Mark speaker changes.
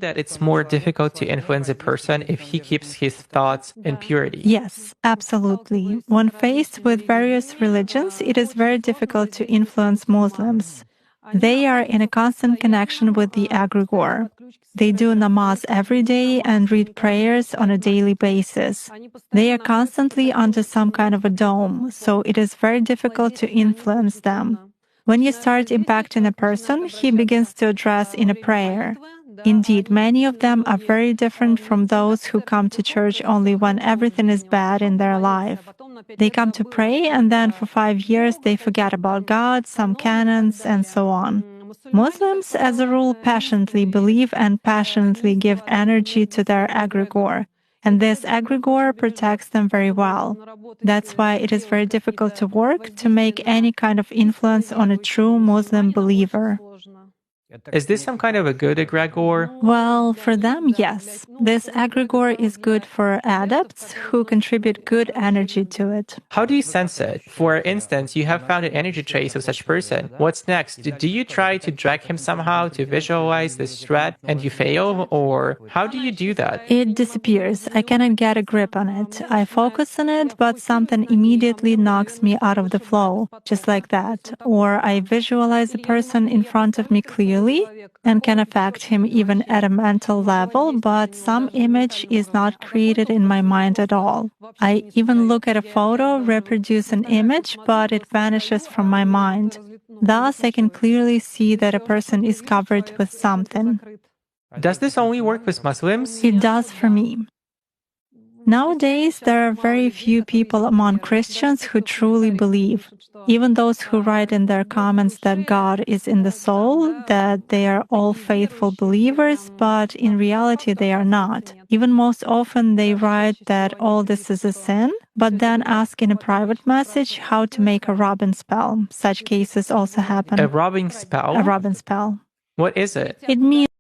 Speaker 1: that it's more difficult to influence a person if he keeps his thoughts in purity.
Speaker 2: Yes, absolutely. When faced with various religions, it is very difficult to influence Muslims. They are in a constant connection with the egregore. They do namaz every day and read prayers on a daily basis. They are constantly under some kind of a dome, so it is very difficult to influence them. When you start impacting a person, he begins to address in a prayer. Indeed, many of them are very different from those who come to church only when everything is bad in their life. They come to pray, and then for 5 years they forget about God, some canons, and so on. Muslims, as a rule, passionately believe and passionately give energy to their egregore, and this egregore protects them very well. That's why it is very difficult to work to make any kind of influence on a true Muslim believer.
Speaker 1: Is this some kind of a good egregore?
Speaker 2: Well, for them, yes. This egregore is good for adepts who contribute good energy to it.
Speaker 1: How do you sense it? For instance, you have found an energy trace of such person. What's next? Do you try to drag him somehow to visualize this threat and you fail? Or how do you do that?
Speaker 2: It disappears. I cannot get a grip on it. I focus on it, but something immediately knocks me out of the flow, just like that. Or I visualize the person in front of me clearly and can affect him even at a mental level, but some image is not created in my mind at all. I even look at a photo, reproduce an image, but it vanishes from my mind. Thus, I can clearly see that a person is covered with something.
Speaker 1: Does this only work with Muslims?
Speaker 2: It does for me. Nowadays, there are very few people among Christians who truly believe. Even those who write in their comments that God is in the soul, that they are all faithful believers, but in reality they are not. Even most often they write that all this is a sin, but then ask in a private message how to make a rubbing spell. Such cases also happen.
Speaker 1: A rubbing spell?
Speaker 2: A rubbing spell.
Speaker 1: What is it?
Speaker 2: It means